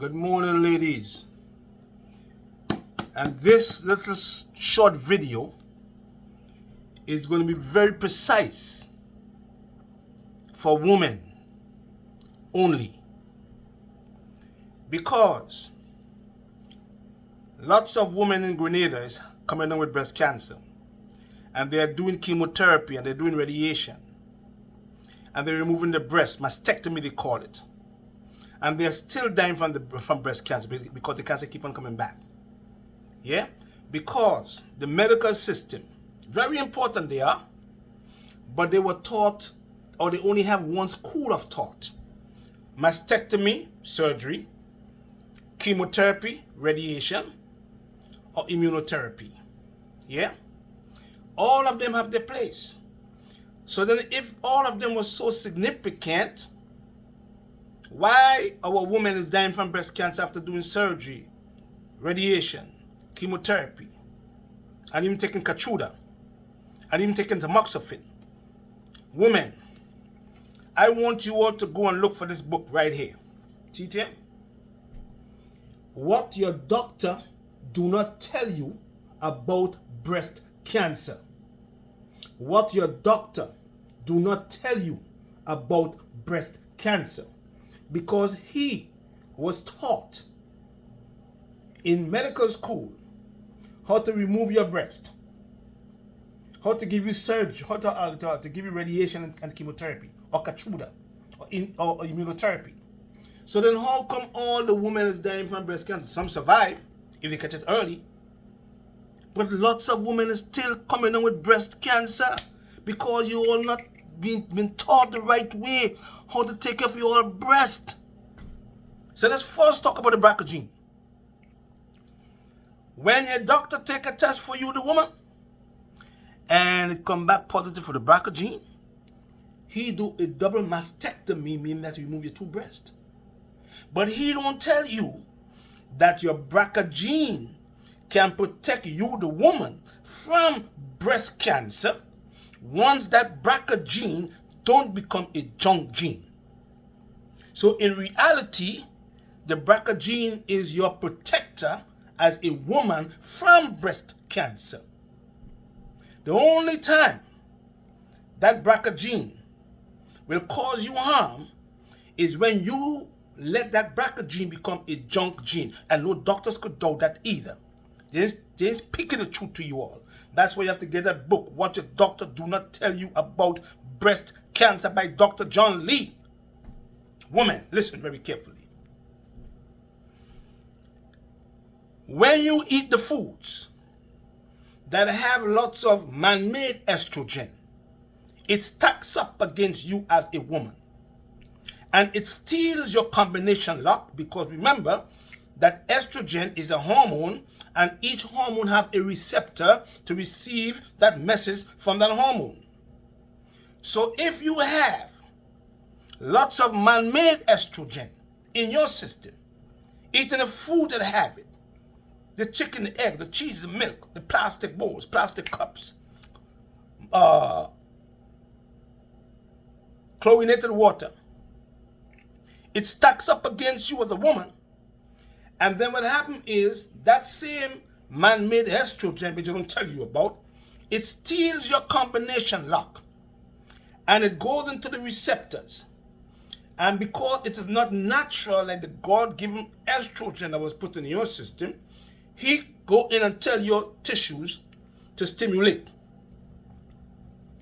Good morning, ladies. And this little short video is going to be very precise for women only, because lots of women in Grenada is coming down with breast cancer, and they are doing chemotherapy and they're doing radiation, and they're removing the breast, mastectomy they call it, and they're still dying from breast cancer because the cancer keep on coming back. Yeah, because the medical system, very important they are, but they were taught, or they only have one school of thought: mastectomy, surgery, chemotherapy, radiation, or immunotherapy. Yeah, all of them have their place. So then if all of them was so significant, why our woman is dying from breast cancer after doing surgery, radiation, chemotherapy, and even taking Keytruda, and even taking tamoxifen? Women, I want you all to go and look for this book right here. See it here? What your doctor do not tell you about breast cancer. What your doctor do not tell you about breast cancer. Because he was taught in medical school how to remove your breast, how to give you surgery, how to give you radiation and chemotherapy, or Keytruda, or immunotherapy. So then how come all the women is dying from breast cancer? Some survive if they catch it early, but lots of women is still coming in with breast cancer because you all not been taught the right way how to take care of your breast. So let's first talk about the BRCA gene. When your doctor take a test for you, the woman, and it come back positive for the BRCA gene, he do a double mastectomy, meaning that you remove your two breasts. But he don't tell you that your BRCA gene can protect you, the woman, from breast cancer once that BRCA gene don't become a junk gene. So in reality, the BRCA gene is your protector as a woman from breast cancer. The only time that BRCA gene will cause you harm is when you let that BRCA gene become a junk gene. And no doctors could doubt that either. They're speaking the truth to you all. That's why you have to get that book, What Your Doctor Do Not Tell You About Breast Cancer, by Dr. John Lee. Woman, listen very carefully. When you eat the foods that have lots of man-made estrogen, it stacks up against you as a woman. And it steals your combination lock, because remember that estrogen is a hormone, and each hormone have a receptor to receive that message from that hormone. So if you have lots of man-made estrogen in your system, eating the food that have it, the chicken, the egg, the cheese, the milk, the plastic bowls, plastic cups, chlorinated water, it stacks up against you as a woman. And then what happens is that same man-made estrogen, which I don't tell you about, it steals your combination lock, and it goes into the receptors. And because it is not natural, like the God-given estrogen that was put in your system, he go in and tell your tissues to stimulate.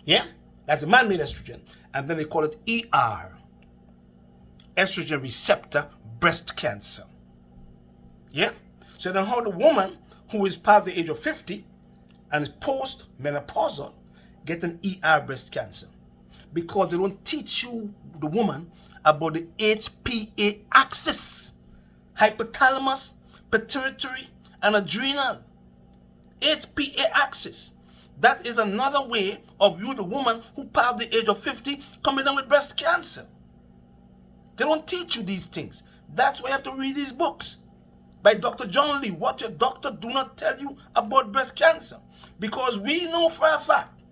Yeah, that's a man-made estrogen. And then they call it ER, estrogen receptor breast cancer. Yeah? So then how the woman who is past the age of 50 and is post-menopausal get an ER breast cancer? Because they don't teach you, the woman, about the HPA axis: hypothalamus, pituitary, and adrenal. HPA axis. That is another way of you, the woman who past the age of 50, coming down with breast cancer. They don't teach you these things. That's why you have to read these books by Dr. John Lee, What Your Doctor Do Not Tell You About Breast Cancer. Because we know for a fact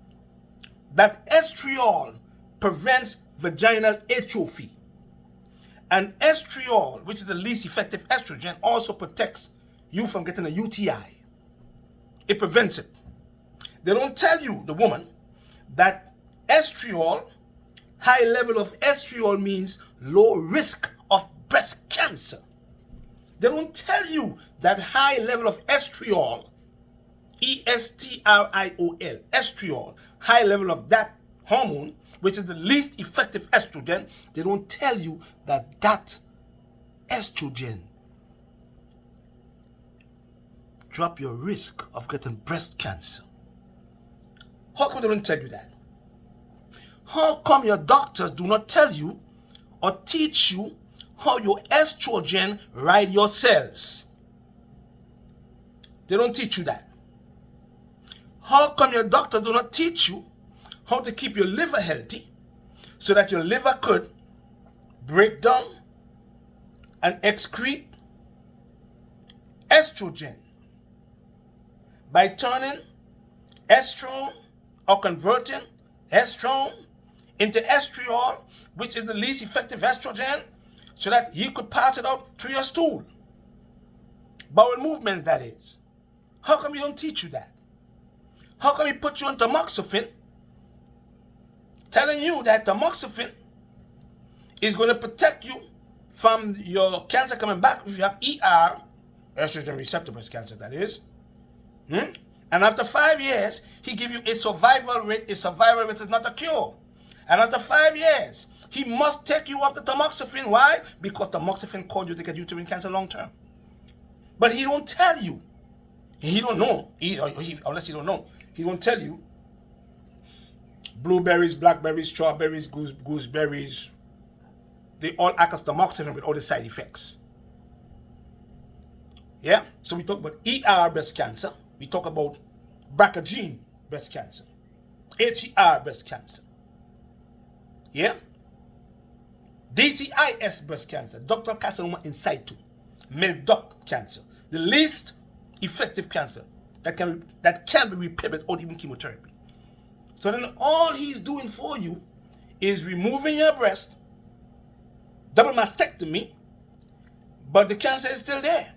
that estriol prevents vaginal atrophy. And estriol, which is the least effective estrogen, also protects you from getting a UTI. It prevents it. They don't tell you, the woman, that estriol, high level of estriol means low risk of breast cancer. They don't tell you that high level of estriol, estriol, estriol, high level of that hormone, which is the least effective estrogen, they don't tell you that that estrogen drop your risk of getting breast cancer. How come they don't tell you that? How come your doctors do not tell you or teach you how your estrogen ride your cells? They don't teach you that. How come your doctor do not teach you how to keep your liver healthy so that your liver could break down and excrete estrogen by turning estrone or converting estrone into estriol, which is the least effective estrogen, so that you could pass it out through your stool? Bowel movement, that is. How come you don't teach you that? How come he put you on tamoxifen, telling you that tamoxifen is going to protect you from your cancer coming back if you have ER, estrogen receptor breast cancer, that is. And after 5 years, he give you a survival rate. A survival rate is not a cure. And after 5 years, he must take you off the tamoxifen. Why? Because tamoxifen caused you to get uterine cancer long term. But he don't tell you. He don't know. Unless he don't know. He won't tell you. Blueberries, blackberries, strawberries, gooseberries, they all act as tamoxifen with all the side effects. Yeah? So we talk about ER breast cancer. We talk about BRCA gene breast cancer. HER breast cancer. Yeah? DCIS breast cancer. Ductal carcinoma in situ. Male duct cancer. The least effective cancer that can be repaired without even chemotherapy. So then all he's doing for you is removing your breast, double mastectomy, but the cancer is still there.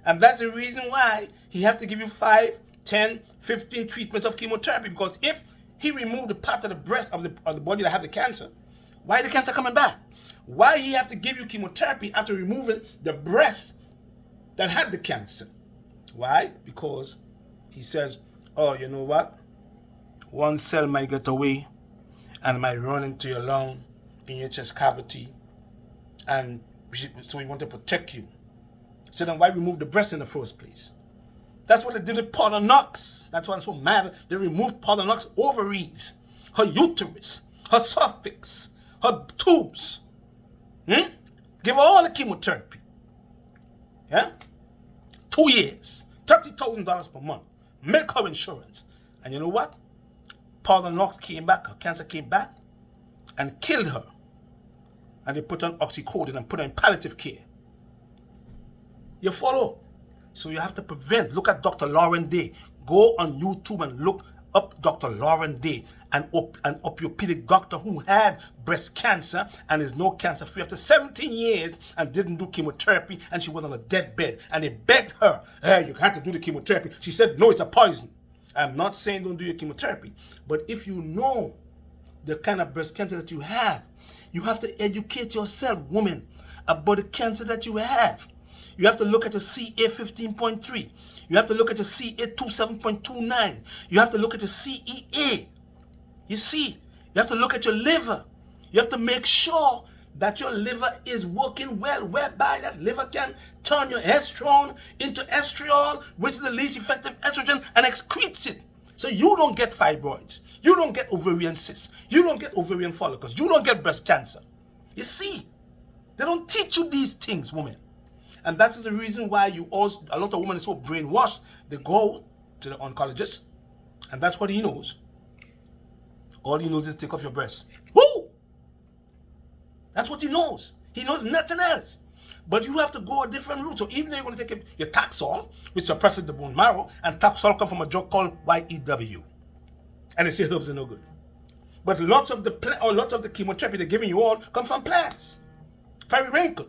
And that's the reason why he have to give you 5, 10, 15 treatments of chemotherapy, because if he removed the part of the breast of the body that have the cancer, why is the cancer coming back? Why he have to give you chemotherapy after removing the breast that had the cancer? Why? Because he says, oh, you know what? One cell might get away and might run into your lung, in your chest cavity, and so we want to protect you. So then why remove the breast in the first place? That's what they did with Paula Knox. That's why I'm so mad. They removed Paula Knox's ovaries, her uterus, her cervix, her tubes. Give her all the chemotherapy. Yeah? 2 years, $30,000 per month. Make her insurance. And you know what? Paula Knox came back, her cancer came back and killed her. And they put on oxycodone and put her in palliative care. You follow? So you have to prevent. Look at Dr. Lauren Day. Go on YouTube and look up Dr. Lauren Day, an orthopedic doctor who had breast cancer and is no cancer free after 17 years and didn't do chemotherapy, and she was on a deathbed. And they begged her, hey, you have to do the chemotherapy. She said, no, it's a poison. I'm not saying don't do your chemotherapy, but if you know the kind of breast cancer that you have to educate yourself, woman, about the cancer that you have. You have to look at your CA 15.3. You have to look at your CA 27.29. You have to look at your CEA. You see, you have to look at your liver. You have to make sure that your liver is working well, whereby that liver can turn your estrone into estriol, which is the least effective estrogen, and excretes it. So you don't get fibroids. You don't get ovarian cysts. You don't get ovarian follicles. You don't get breast cancer. You see, they don't teach you these things, women. And that's the reason why a lot of women are so brainwashed. They go to the oncologist, and that's what he knows. All he knows is take off your breast. Woo! That's what he knows. He knows nothing else. But you have to go a different route. So even though you're going to take your Taxol, which suppresses the bone marrow, and Taxol comes from a drug called YEW. And they say herbs are no good. But lots of the chemotherapy they're giving you all come from plants. periwinkle.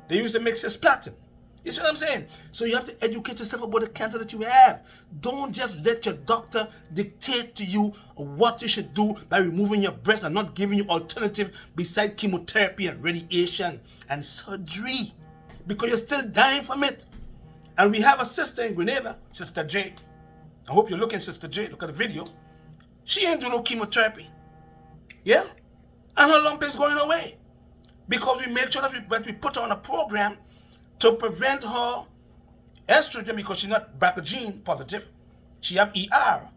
They use the mix cisplatin. You see what I'm saying? So you have to educate yourself about the cancer that you have. Don't just let your doctor dictate to you what you should do by removing your breast and not giving you alternative beside chemotherapy and radiation and surgery, because you're still dying from it. And we have a sister in Grenada, Sister J. I hope you're looking, Sister J. Look at the video. She ain't doing no chemotherapy. Yeah? And her lump is going away. Because we make sure that we put her on a program to prevent her estrogen, because she's not BRCA gene positive. She have HER.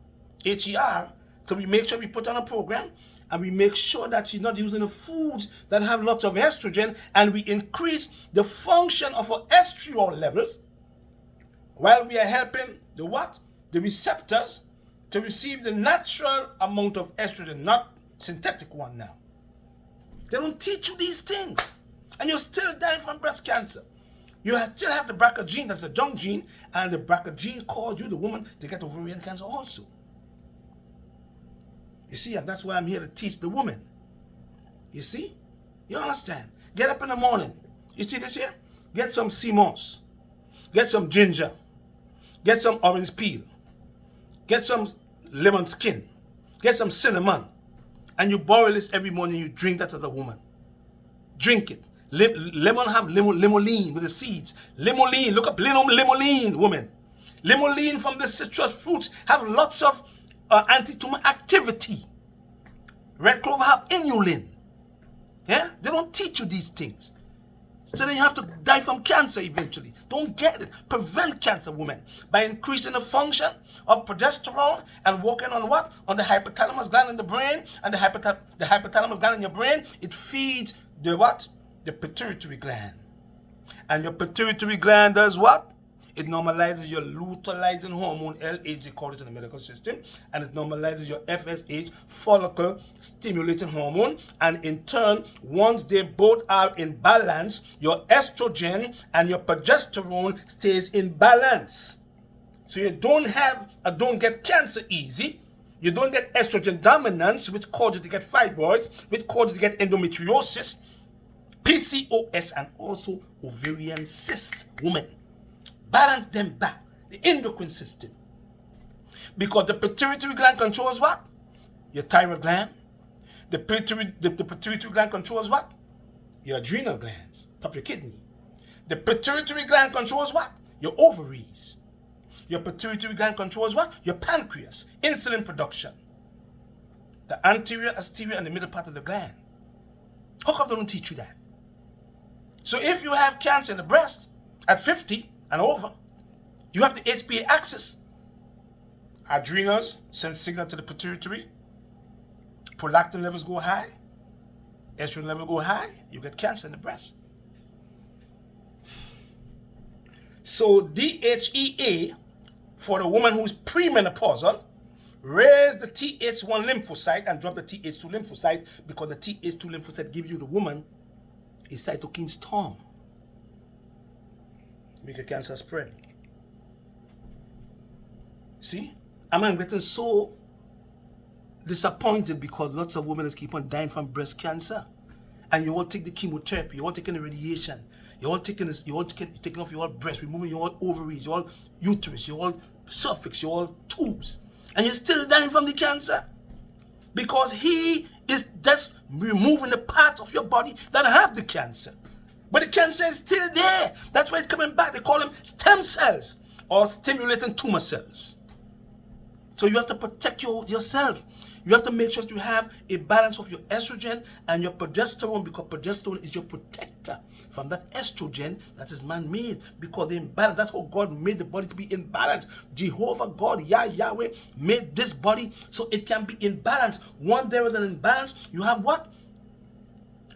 So we make sure we put her on a program, and we make sure that she's not using the foods that have lots of estrogen, and we increase the function of her estriol levels while we are helping the what? The receptors to receive the natural amount of estrogen, not synthetic one now. They don't teach you these things, and you're still dying from breast cancer. You still have the BRCA gene, that's the junk gene, and the BRCA gene caused you, the woman, to get ovarian cancer also. You see, and that's why I'm here to teach the woman. You see? You understand? Get up in the morning. You see this here? Get some sea moss. Get some ginger. Get some orange peel. Get some lemon skin. Get some cinnamon. And you boil this every morning. You drink that as a woman. Drink it. Lemon have limonene with the seeds. Limonene, look up limonene, woman. Limonene from the citrus fruits have lots of anti-tumor activity. Red clover have inulin. Yeah? They don't teach you these things. So then you have to die from cancer eventually. Don't get it. Prevent cancer, women, by increasing the function of progesterone and working on what? On the hypothalamus gland in the brain. And the hypothalamus gland in your brain, it feeds the what? The pituitary gland. And your pituitary gland does what? It normalizes your luteinizing hormone, LH, they call it in the medical system, and it normalizes your FSH, follicle stimulating hormone. And in turn, once they both are in balance, your estrogen and your progesterone stays in balance. So you don't get cancer easy. You don't get estrogen dominance, which causes you to get fibroids, which causes you to get endometriosis, PCOS, and also ovarian cysts, women. Balance them back. The endocrine system. Because the pituitary gland controls what? Your thyroid gland. The pituitary gland controls what? Your adrenal glands, top your kidney. The pituitary gland controls what? Your ovaries. Your pituitary gland controls what? Your pancreas, insulin production. The anterior, posterior, and the middle part of the gland. How come they don't teach you that? So if you have cancer in the breast at 50 and over, you have the HPA axis. Adrenals send signal to the pituitary. Prolactin levels go high. Estrogen level go high. You get cancer in the breast. So DHEA, for the woman who's premenopausal, raise the Th1 lymphocyte and drop the Th2 lymphocyte, because the Th2 lymphocyte gives you, the woman, a cytokine storm. Make a cancer spread. See? I'm getting so disappointed because lots of women keep on dying from breast cancer. And you all take the chemotherapy, you all taking the radiation, you all taking this, you all taking off your breast, removing your ovaries, your uterus, your cervix, your tubes. And you're still dying from the cancer. Because he is just removing the part of your body that have the cancer. But the cancer is still there. That's why it's coming back. They call them stem cells or stimulating tumor cells. So you have to protect yourself. You have to make sure that you have a balance of your estrogen and your progesterone, because progesterone is your protector from that estrogen that is man-made, because the imbalance, that's how God made the body to be in balance. Jehovah God, Yahweh, made this body so it can be in balance. Once there is an imbalance, you have what?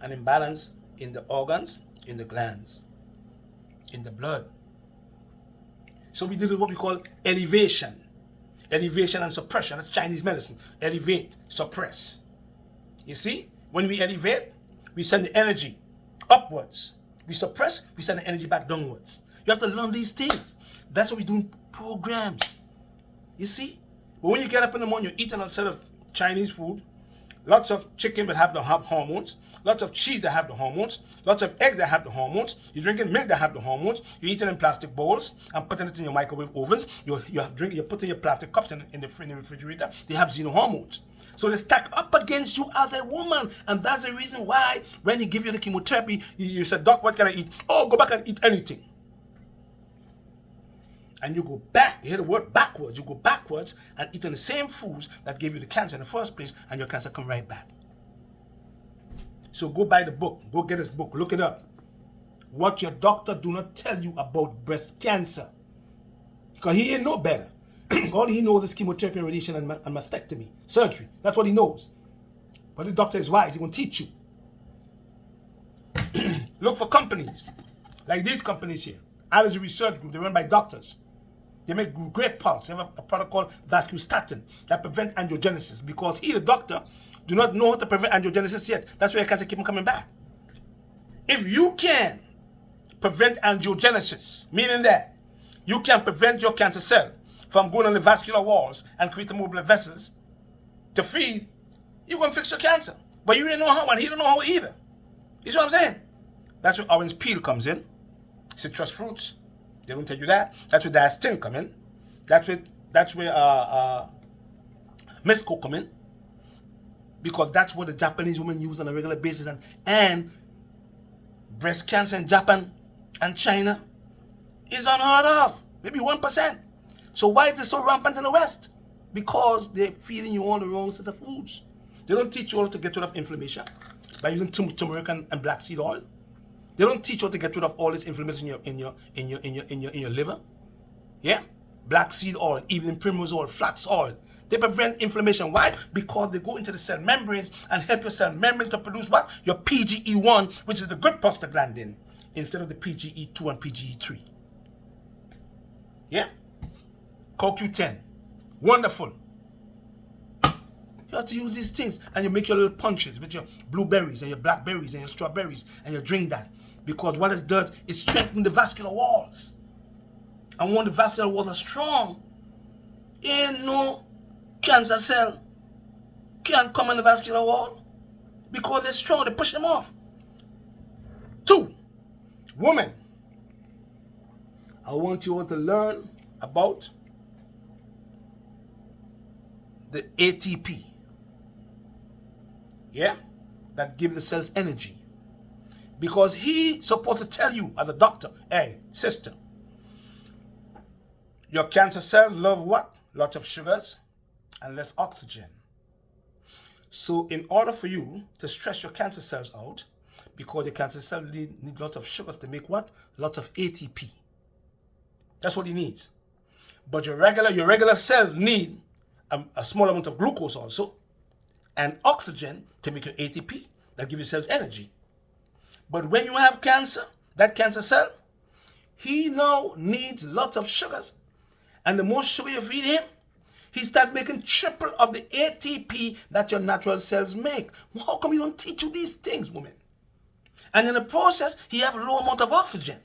An imbalance in the organs, in the glands, in the blood. So we did what we call elevation. Elevation and suppression. That's Chinese medicine. Elevate, suppress. You see? When we elevate, we send the energy upwards. We suppress, we send the energy back downwards. You have to learn these things. That's what we do in programs. You see? But when you get up in the morning, you're eating a set of Chinese food, lots of chicken that have the hormones, lots of cheese that have the hormones, lots of eggs that have the hormones, you're drinking milk that have the hormones, you're eating in plastic bowls and putting it in your microwave ovens, you're putting your plastic cups in the refrigerator, they have xenohormones. So they stack up against you as a woman. And that's the reason why when he give you the chemotherapy, you said, Doc, what can I eat? Oh, go back and eat anything. And you go back, you hear the word backwards, you go backwards and eating the same foods that gave you the cancer in the first place, and your cancer come right back. So go buy the book, go get this book, look it up. What your doctor do not tell you about breast cancer. Because he ain't know better. All he knows is chemotherapy, radiation, and mastectomy, surgery. That's what he knows. But the doctor is wise. He will teach you. Look for companies like these companies here. Allergy Research Group. They're run by doctors. They make great products. They have a product called vascular that prevent angiogenesis, because he, the doctor, do not know how to prevent angiogenesis yet. That's why your cancer keep on coming back. If you can prevent angiogenesis, meaning that you can prevent your cancer cell from going on the vascular walls and creating more blood vessels to feed, you're going to fix your cancer. But you didn't know how, and he don't know how either. You see what I'm saying? That's where orange peel comes in. Citrus fruits, they don't tell you that. That's where diastin come in. That's where mesco come in. Because that's what the Japanese women use on a regular basis. And breast cancer in Japan and China is unheard of. Maybe 1%. So why is it so rampant in the West? Because they're feeding you all the wrong set of foods. They don't teach you how to get rid of inflammation by using turmeric and black seed oil. They don't teach you how to get rid of all this inflammation in your liver. Yeah? Black seed oil, even primrose oil, flax oil. They prevent inflammation. Why? Because they go into the cell membranes and help your cell membrane to produce what? Your PGE1, which is the good prostaglandin, instead of the PGE2 and PGE3. Yeah? CoQ10. Wonderful. You have to use these things, and you make your little punches with your blueberries and your blackberries and your strawberries, and you drink that. Because what it does is strengthen the vascular walls. And when the vascular walls are strong, ain't no cancer cell can't come on the vascular wall. Because they're strong, they push them off. 2, women, I want you all to learn about the ATP. Yeah? That gives the cells energy. Because he's supposed to tell you as a doctor, hey, sister, your cancer cells love what? Lots of sugars and less oxygen. So in order for you to stress your cancer cells out, because the cancer cells need lots of sugars to make what? Lots of ATP. That's what he needs. But your regular cells need a small amount of glucose also, and oxygen to make your ATP that gives your cells energy. But when you have cancer, that cancer cell, he now needs lots of sugars. And the more sugar you feed him, he starts making triple of the ATP that your natural cells make. Well, how come you don't teach you these things, women? And in the process, he have a low amount of oxygen.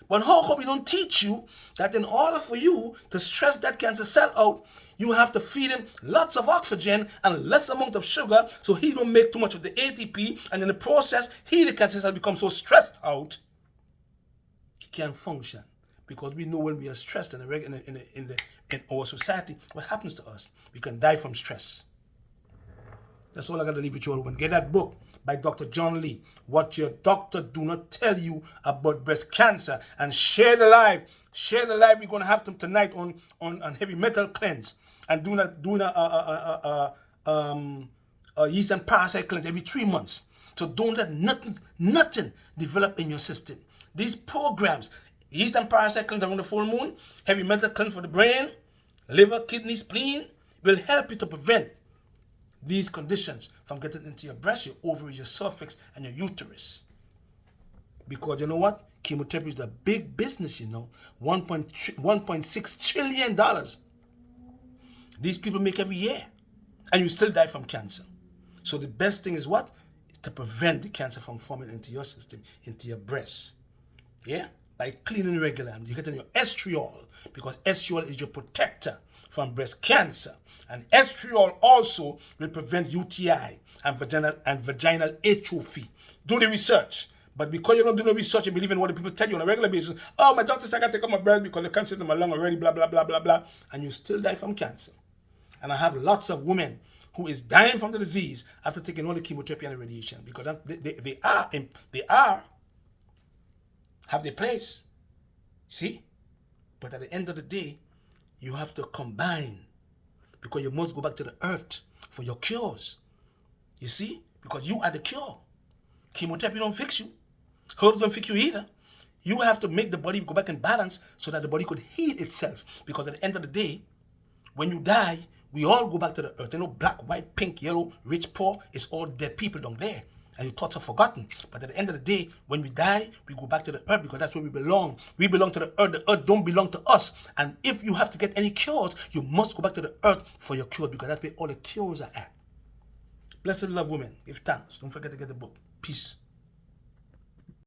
But how come we don't teach you that in order for you to stress that cancer cell out, you have to feed him lots of oxygen and less amount of sugar so he don't make too much of the ATP, and in the process, the cancer cell becomes so stressed out, he can't function. Because we know when we are stressed in our society, what happens to us? We can die from stress. That's all I got to leave with you all. Get that book by Dr. John Lee, What Your Doctor Do Not Tell You About Breast Cancer, and share the live. Share the live. We're going to have them tonight on heavy metal cleanse and doing a yeast and parasite cleanse every 3 months. So don't let nothing develop in your system. These programs, yeast and parasite cleanse around the full moon, heavy metal cleanse for the brain, liver, kidney, spleen, will help you to prevent these conditions from getting into your breast, your ovaries, your cervix, and your uterus. Because you know what? Chemotherapy is a big business, you know. $1.6 trillion. These people make every year. And you still die from cancer. So the best thing is what? Is to prevent the cancer from forming into your system, into your breast. Yeah? By cleaning regular. And you're getting your estriol. Because estriol is your protector from breast cancer. And estriol also will prevent UTI and vaginal atrophy. Do the research. But because you don't do no research, you believe in what the people tell you on a regular basis. Oh, my doctor said I got to take out my breast because the cancer is in my lung already, blah, blah, blah, blah, blah. And you still die from cancer. And I have lots of women who is dying from the disease after taking all the chemotherapy and the radiation, because they have their place. See? But at the end of the day, you have to combine, because you must go back to the earth for your cures. You see? Because you are the cure. Chemotherapy don't fix you. Herbs don't fix you either. You have to make the body go back in balance so that the body could heal itself. Because at the end of the day, when you die, we all go back to the earth. You know, black, white, pink, yellow, rich, poor, it's all dead people down there. And your thoughts are forgotten. But at the end of the day, when we die, we go back to the earth, because that's where we belong. We belong to the earth. The earth don't belong to us. And if you have to get any cures, you must go back to the earth for your cure, because that's where all the cures are at. Blessed love women. Give thanks. Don't forget to get the book. Peace.